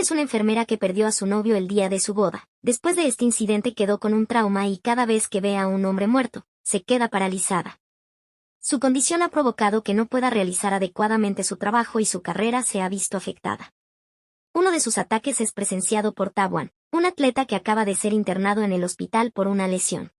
es una enfermera que perdió a su novio el día de su boda. Después de este incidente quedó con un trauma y cada vez que ve a un hombre muerto, se queda paralizada. Su condición ha provocado que no pueda realizar adecuadamente su trabajo y su carrera se ha visto afectada. Uno de sus ataques es presenciado por Taewon, un atleta que acaba de ser internado en el hospital por una lesión.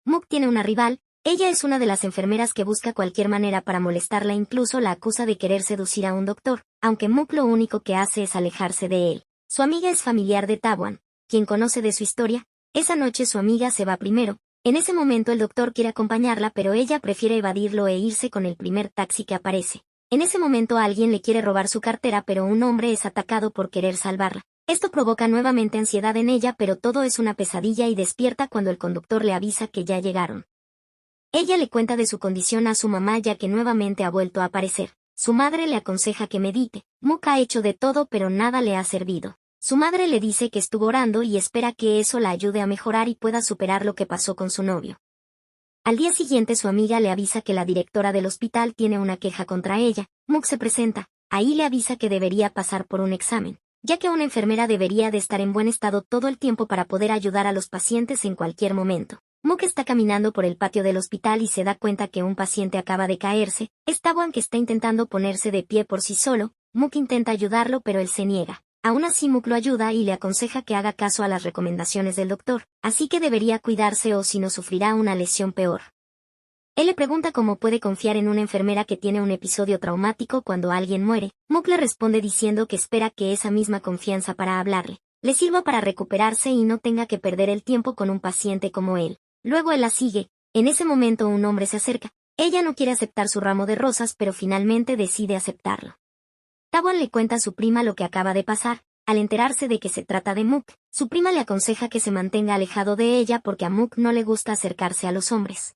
Mook tiene una rival. Ella es una de las enfermeras que busca cualquier manera para molestarla, incluso la acusa de querer seducir a un doctor, aunque Mook lo único que hace es alejarse de él. Su amiga es familiar de Taewon, quien conoce de su historia. Esa noche su amiga se va primero. En ese momento el doctor quiere acompañarla, pero ella prefiere evadirlo e irse con el primer taxi que aparece. En ese momento alguien le quiere robar su cartera, pero un hombre es atacado por querer salvarla. Esto provoca nuevamente ansiedad en ella, pero todo es una pesadilla y despierta cuando el conductor le avisa que ya llegaron. Ella le cuenta de su condición a su mamá ya que nuevamente ha vuelto a aparecer. Su madre le aconseja que medite. Mook ha hecho de todo pero nada le ha servido. Su madre le dice que estuvo orando y espera que eso la ayude a mejorar y pueda superar lo que pasó con su novio. Al día siguiente su amiga le avisa que la directora del hospital tiene una queja contra ella. Mook se presenta. Ahí le avisa que debería pasar por un examen, ya que una enfermera debería de estar en buen estado todo el tiempo para poder ayudar a los pacientes en cualquier momento. Mook está caminando por el patio del hospital y se da cuenta que un paciente acaba de caerse. Es Taewon que está intentando ponerse de pie por sí solo. Mook intenta ayudarlo pero él se niega. Aún así Mook lo ayuda y le aconseja que haga caso a las recomendaciones del doctor, así que debería cuidarse o si no sufrirá una lesión peor. Él le pregunta cómo puede confiar en una enfermera que tiene un episodio traumático cuando alguien muere. Mook le responde diciendo que espera que esa misma confianza para hablarle le sirva para recuperarse y no tenga que perder el tiempo con un paciente como él. Luego él la sigue. En ese momento un hombre se acerca. Ella no quiere aceptar su ramo de rosas pero finalmente decide aceptarlo. Taewon le cuenta a su prima lo que acaba de pasar. Al enterarse de que se trata de Mook, su prima le aconseja que se mantenga alejado de ella porque a Mook no le gusta acercarse a los hombres.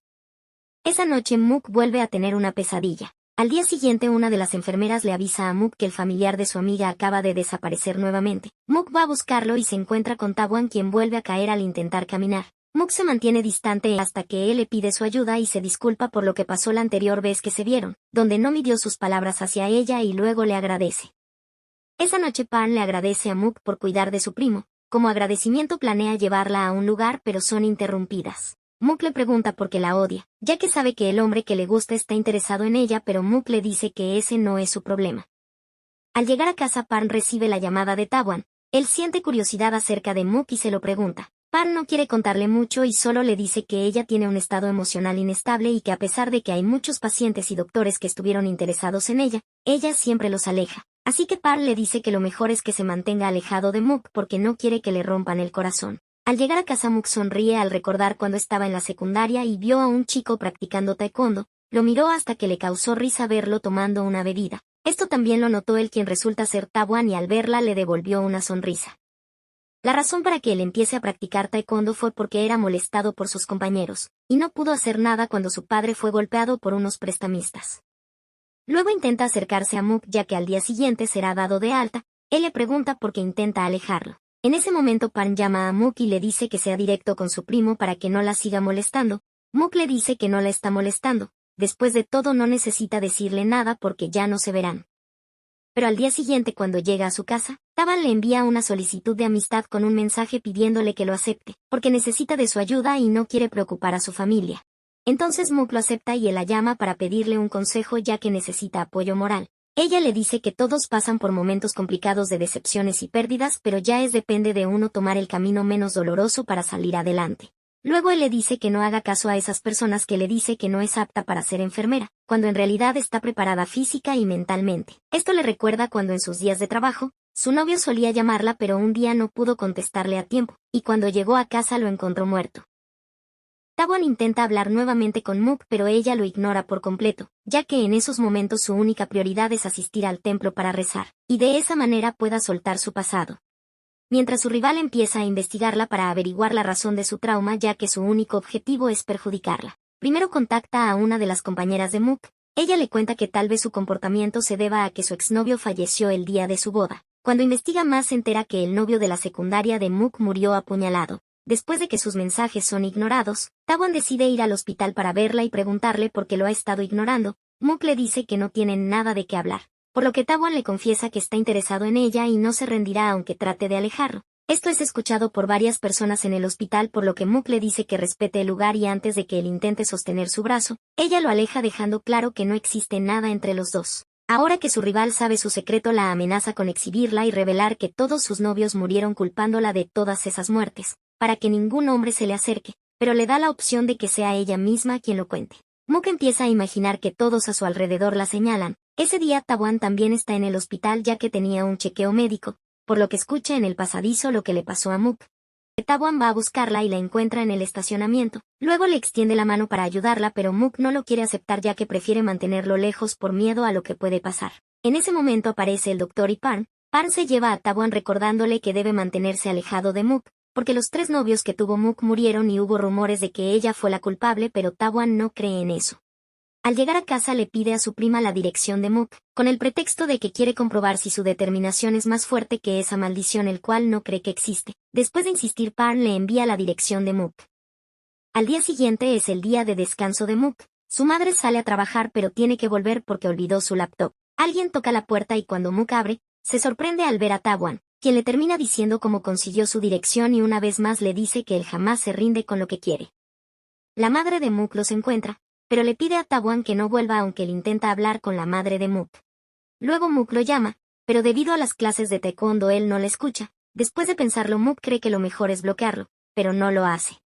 Esa noche Mook vuelve a tener una pesadilla. Al día siguiente una de las enfermeras le avisa a Mook que el familiar de su amiga acaba de desaparecer nuevamente. Mook va a buscarlo y se encuentra con Taewon quien vuelve a caer al intentar caminar. Mook se mantiene distante hasta que él le pide su ayuda y se disculpa por lo que pasó la anterior vez que se vieron, donde no midió sus palabras hacia ella y luego le agradece. Esa noche Pan le agradece a Mook por cuidar de su primo. Como agradecimiento planea llevarla a un lugar pero son interrumpidas. Mook le pregunta por qué la odia, ya que sabe que el hombre que le gusta está interesado en ella pero Mook le dice que ese no es su problema. Al llegar a casa Pan recibe la llamada de Taewon. Él siente curiosidad acerca de Mook y se lo pregunta. Pan no quiere contarle mucho y solo le dice que ella tiene un estado emocional inestable y que a pesar de que hay muchos pacientes y doctores que estuvieron interesados en ella siempre los aleja. Así que Pan le dice que lo mejor es que se mantenga alejado de Mook porque no quiere que le rompan el corazón. Al llegar a casa Mook sonríe al recordar cuando estaba en la secundaria y vio a un chico practicando taekwondo. Lo miró hasta que le causó risa verlo tomando una bebida. Esto también lo notó él quien resulta ser Taewon y al verla le devolvió una sonrisa. La razón para que él empiece a practicar taekwondo fue porque era molestado por sus compañeros, y no pudo hacer nada cuando su padre fue golpeado por unos prestamistas. Luego intenta acercarse a Mook ya que al día siguiente será dado de alta. Él le pregunta por qué intenta alejarlo. En ese momento Pan llama a Mook y le dice que sea directo con su primo para que no la siga molestando. Mook le dice que no la está molestando. Después de todo no necesita decirle nada porque ya no se verán. Pero al día siguiente cuando llega a su casa, Taewon le envía una solicitud de amistad con un mensaje pidiéndole que lo acepte, porque necesita de su ayuda y no quiere preocupar a su familia. Entonces Mook lo acepta y él la llama para pedirle un consejo ya que necesita apoyo moral. Ella le dice que todos pasan por momentos complicados de decepciones y pérdidas pero depende de uno tomar el camino menos doloroso para salir adelante. Luego él le dice que no haga caso a esas personas que le dice que no es apta para ser enfermera, cuando en realidad está preparada física y mentalmente. Esto le recuerda cuando en sus días de trabajo, su novio solía llamarla pero un día no pudo contestarle a tiempo, y cuando llegó a casa lo encontró muerto. Taewon intenta hablar nuevamente con Mook pero ella lo ignora por completo, ya que en esos momentos su única prioridad es asistir al templo para rezar, y de esa manera pueda soltar su pasado. Mientras su rival empieza a investigarla para averiguar la razón de su trauma ya que su único objetivo es perjudicarla. Primero contacta a una de las compañeras de Mook. Ella le cuenta que tal vez su comportamiento se deba a que su exnovio falleció el día de su boda. Cuando investiga más se entera que el novio de la secundaria de Mook murió apuñalado. Después de que sus mensajes son ignorados, Taewon decide ir al hospital para verla y preguntarle por qué lo ha estado ignorando. Mook le dice que no tienen nada de qué hablar. por lo que Tawan le confiesa que está interesado en ella y no se rendirá aunque trate de alejarlo. Esto es escuchado por varias personas en el hospital, por lo que Mook le dice que respete el lugar y antes de que él intente sostener su brazo, ella lo aleja dejando claro que no existe nada entre los dos. Ahora que su rival sabe su secreto, la amenaza con exhibirla y revelar que todos sus novios murieron, culpándola de todas esas muertes, para que ningún hombre se le acerque, pero le da la opción de que sea ella misma quien lo cuente. Mook empieza a imaginar que todos a su alrededor la señalan. Ese día Tawan también está en el hospital ya que tenía un chequeo médico, por lo que escucha en el pasadizo lo que le pasó a Mook. Tawan va a buscarla y la encuentra en el estacionamiento. Luego le extiende la mano para ayudarla, pero Mook no lo quiere aceptar ya que prefiere mantenerlo lejos por miedo a lo que puede pasar. En ese momento aparece el doctor y Parn. Parn se lleva a Tawan recordándole que debe mantenerse alejado de Mook, porque los 3 novios que tuvo Mook murieron y hubo rumores de que ella fue la culpable, pero Tawan no cree en eso. Al llegar a casa le pide a su prima la dirección de Mook, con el pretexto de que quiere comprobar si su determinación es más fuerte que esa maldición, el cual no cree que existe. Después de insistir, Parn le envía la dirección de Mook. Al día siguiente es el día de descanso de Mook. Su madre sale a trabajar pero tiene que volver porque olvidó su laptop. Alguien toca la puerta y cuando Mook abre, se sorprende al ver a Tawan, quien le termina diciendo cómo consiguió su dirección y una vez más le dice que él jamás se rinde con lo que quiere. La madre de Mook los encuentra, pero le pide a Tawan que no vuelva aunque él intenta hablar con la madre de Mook. Luego Mook lo llama, pero debido a las clases de taekwondo él no le escucha. Después de pensarlo, Mook cree que lo mejor es bloquearlo, pero no lo hace.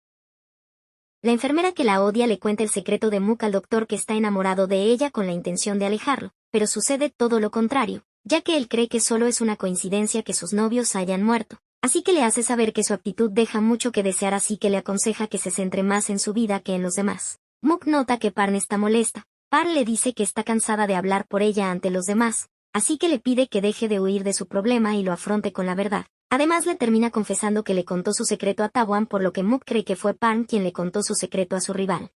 La enfermera que la odia le cuenta el secreto de Mook al doctor, que está enamorado de ella con la intención de alejarlo, pero sucede todo lo contrario, ya que él cree que solo es una coincidencia que sus novios hayan muerto. Así que le hace saber que su actitud deja mucho que desear, así que le aconseja que se centre más en su vida que en los demás. Mook nota que Parn está molesta. Parn le dice que está cansada de hablar por ella ante los demás, así que le pide que deje de huir de su problema y lo afronte con la verdad. Además le termina confesando que le contó su secreto a Tawan, por lo que Mook cree que fue Parn quien le contó su secreto a su rival.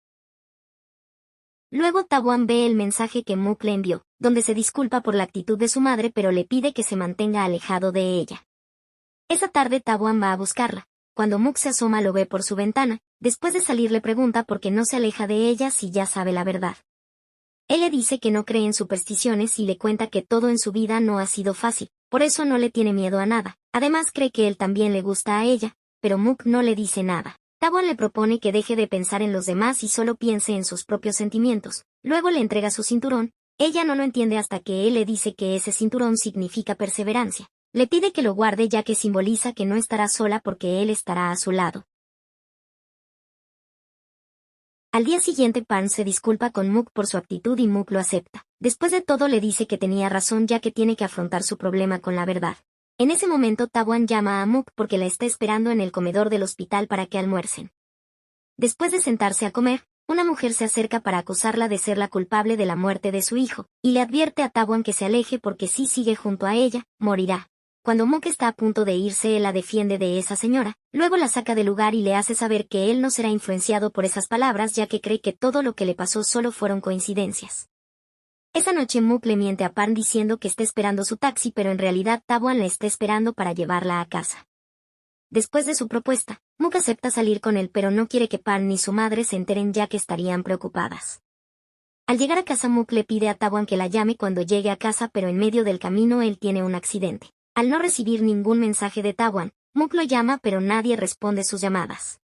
Luego Tawan ve el mensaje que Mook le envió, donde se disculpa por la actitud de su madre pero le pide que se mantenga alejado de ella. Esa tarde Tawan va a buscarla. Cuando Mook se asoma lo ve por su ventana. Después de salir le pregunta por qué no se aleja de ella si ya sabe la verdad. Él le dice que no cree en supersticiones y le cuenta que todo en su vida no ha sido fácil, por eso no le tiene miedo a nada. Además cree que él también le gusta a ella, pero Mook no le dice nada. Tawan le propone que deje de pensar en los demás y solo piense en sus propios sentimientos. Luego le entrega su cinturón. Ella no lo entiende hasta que él le dice que ese cinturón significa perseverancia. Le pide que lo guarde ya que simboliza que no estará sola porque él estará a su lado. Al día siguiente Parn se disculpa con Mook por su actitud y Mook lo acepta. Después de todo le dice que tenía razón ya que tiene que afrontar su problema con la verdad. En ese momento Tawan llama a Mook porque la está esperando en el comedor del hospital para que almuercen. Después de sentarse a comer, una mujer se acerca para acusarla de ser la culpable de la muerte de su hijo, y le advierte a Tawan que se aleje porque si sigue junto a ella, morirá. Cuando Mook está a punto de irse, él la defiende de esa señora, luego la saca del lugar y le hace saber que él no será influenciado por esas palabras ya que cree que todo lo que le pasó solo fueron coincidencias. Esa noche Mook le miente a Parn diciendo que está esperando su taxi, pero en realidad Tawan la está esperando para llevarla a casa. Después de su propuesta, Mook acepta salir con él pero no quiere que Parn ni su madre se enteren ya que estarían preocupadas. Al llegar a casa Mook le pide a Tawan que la llame cuando llegue a casa, pero en medio del camino él tiene un accidente. Al no recibir ningún mensaje de Tawan, Mook lo llama pero nadie responde sus llamadas.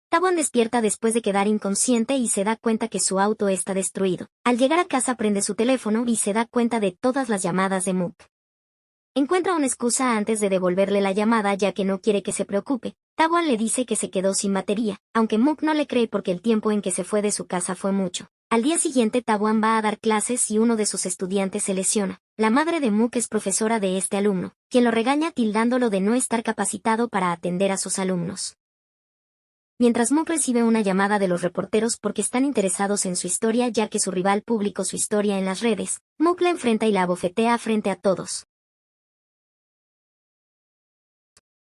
Tawan despierta después de quedar inconsciente y se da cuenta que su auto está destruido. Al llegar a casa prende su teléfono y se da cuenta de todas las llamadas de Mook. Encuentra una excusa antes de devolverle la llamada ya que no quiere que se preocupe. Tawan le dice que se quedó sin batería, aunque Mook no le cree porque el tiempo en que se fue de su casa fue mucho. Al día siguiente Tawan va a dar clases y uno de sus estudiantes se lesiona. La madre de Mook es profesora de este alumno, quien lo regaña tildándolo de no estar capacitado para atender a sus alumnos. Mientras Mook recibe una llamada de los reporteros porque están interesados en su historia ya que su rival publicó su historia en las redes, Mook la enfrenta y la abofetea frente a todos.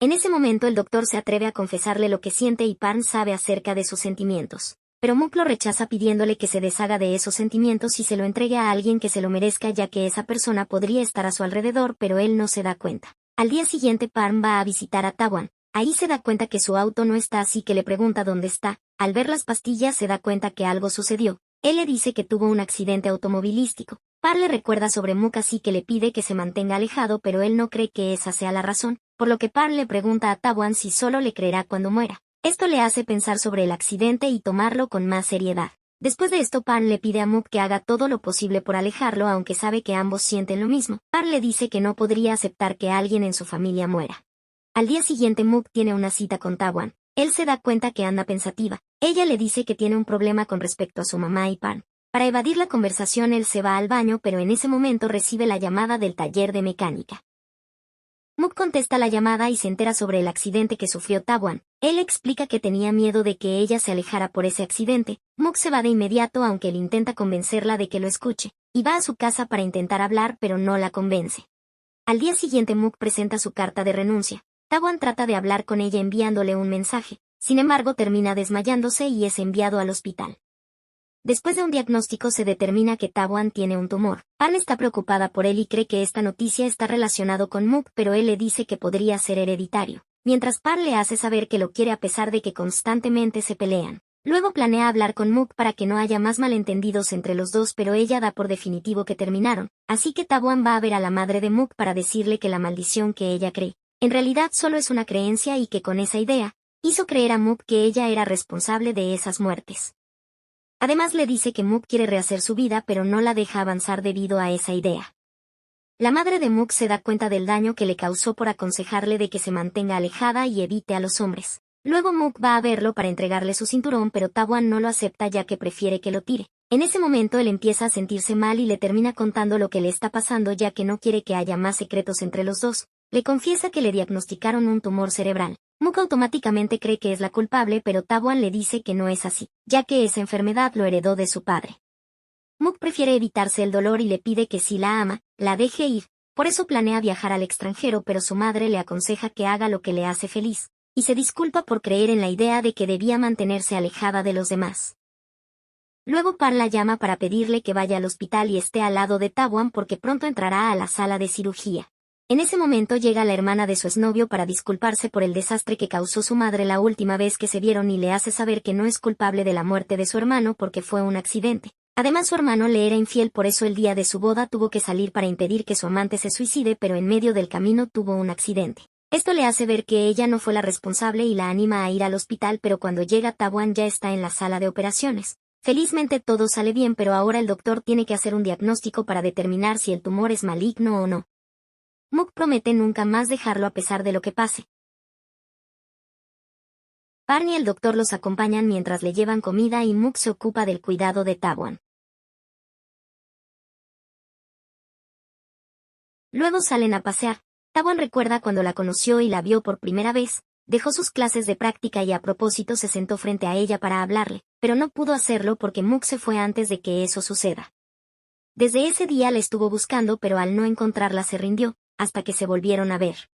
En ese momento el doctor se atreve a confesarle lo que siente y Parn sabe acerca de sus sentimientos. Pero Mook lo rechaza pidiéndole que se deshaga de esos sentimientos y se lo entregue a alguien que se lo merezca ya que esa persona podría estar a su alrededor pero él no se da cuenta. Al día siguiente Parn va a visitar a Tawan. Ahí se da cuenta que su auto no está, así que le pregunta dónde está. Al ver las pastillas se da cuenta que algo sucedió. Él le dice que tuvo un accidente automovilístico. Par le recuerda sobre Mook así que le pide que se mantenga alejado, pero él no cree que esa sea la razón, por lo que Par le pregunta a Tabuan si solo le creerá cuando muera. Esto le hace pensar sobre el accidente y tomarlo con más seriedad. Después de esto, Pan le pide a Mook que haga todo lo posible por alejarlo, aunque sabe que ambos sienten lo mismo. Pan le dice que no podría aceptar que alguien en su familia muera. Al día siguiente, Mook tiene una cita con Tabuan. Él se da cuenta que anda pensativa. Ella le dice que tiene un problema con respecto a su mamá y Pan. Para evadir la conversación, él se va al baño, pero en ese momento recibe la llamada del taller de mecánica. Mook contesta la llamada y se entera sobre el accidente que sufrió Tabuan. Él explica que tenía miedo de que ella se alejara por ese accidente. Mook se va de inmediato, aunque él intenta convencerla de que lo escuche, y va a su casa para intentar hablar, pero no la convence. Al día siguiente, Mook presenta su carta de renuncia. Tabuan trata de hablar con ella enviándole un mensaje. Sin embargo, termina desmayándose y es enviado al hospital. Después de un diagnóstico se determina que Tabuan tiene un tumor. Pan está preocupada por él y cree que esta noticia está relacionado con Mook, pero él le dice que podría ser hereditario. Mientras Pan le hace saber que lo quiere a pesar de que constantemente se pelean. Luego planea hablar con Mook para que no haya más malentendidos entre los dos, pero ella da por definitivo que terminaron. Así que Tabuan va a ver a la madre de Mook para decirle que la maldición que ella cree, en realidad solo es una creencia y que con esa idea, hizo creer a Mook que ella era responsable de esas muertes. Además le dice que Mook quiere rehacer su vida, pero no la deja avanzar debido a esa idea. La madre de Mook se da cuenta del daño que le causó por aconsejarle de que se mantenga alejada y evite a los hombres. Luego Mook va a verlo para entregarle su cinturón, pero Tabuan no lo acepta ya que prefiere que lo tire. En ese momento él empieza a sentirse mal y le termina contando lo que le está pasando ya que no quiere que haya más secretos entre los dos. Le confiesa que le diagnosticaron un tumor cerebral. Mook automáticamente cree que es la culpable, pero Tabuan le dice que no es así, ya que esa enfermedad lo heredó de su padre. Mook prefiere evitarse el dolor y le pide que si la ama, la deje ir. Por eso planea viajar al extranjero, pero su madre le aconseja que haga lo que le hace feliz, y se disculpa por creer en la idea de que debía mantenerse alejada de los demás. Luego Pan la llama para pedirle que vaya al hospital y esté al lado de Tabuan porque pronto entrará a la sala de cirugía. En ese momento llega la hermana de su exnovio para disculparse por el desastre que causó su madre la última vez que se vieron y le hace saber que no es culpable de la muerte de su hermano porque fue un accidente. Además su hermano le era infiel, por eso el día de su boda tuvo que salir para impedir que su amante se suicide, pero en medio del camino tuvo un accidente. Esto le hace ver que ella no fue la responsable y la anima a ir al hospital, pero cuando llega Tabuan ya está en la sala de operaciones. Felizmente todo sale bien, pero ahora el doctor tiene que hacer un diagnóstico para determinar si el tumor es maligno o no. Mook promete nunca más dejarlo a pesar de lo que pase. Pan y el doctor los acompañan mientras le llevan comida y Mook se ocupa del cuidado de Tabuan. Luego salen a pasear. Tabuan recuerda cuando la conoció y la vio por primera vez, dejó sus clases de práctica y a propósito se sentó frente a ella para hablarle, pero no pudo hacerlo porque Mook se fue antes de que eso suceda. Desde ese día la estuvo buscando, pero al no encontrarla se rindió, hasta que se volvieron a ver.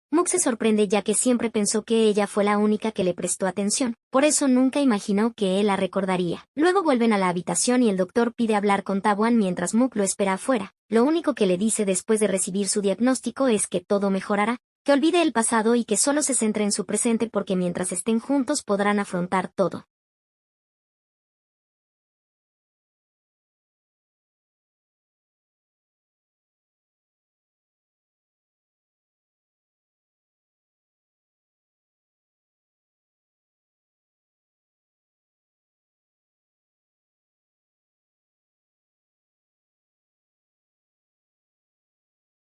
Mook se sorprende ya que siempre pensó que ella fue la única que le prestó atención, por eso nunca imaginó que él la recordaría. Luego vuelven a la habitación y el doctor pide hablar con Tabuan mientras Mook lo espera afuera. Lo único que le dice después de recibir su diagnóstico es que todo mejorará, que olvide el pasado y que solo se centre en su presente porque mientras estén juntos podrán afrontar todo.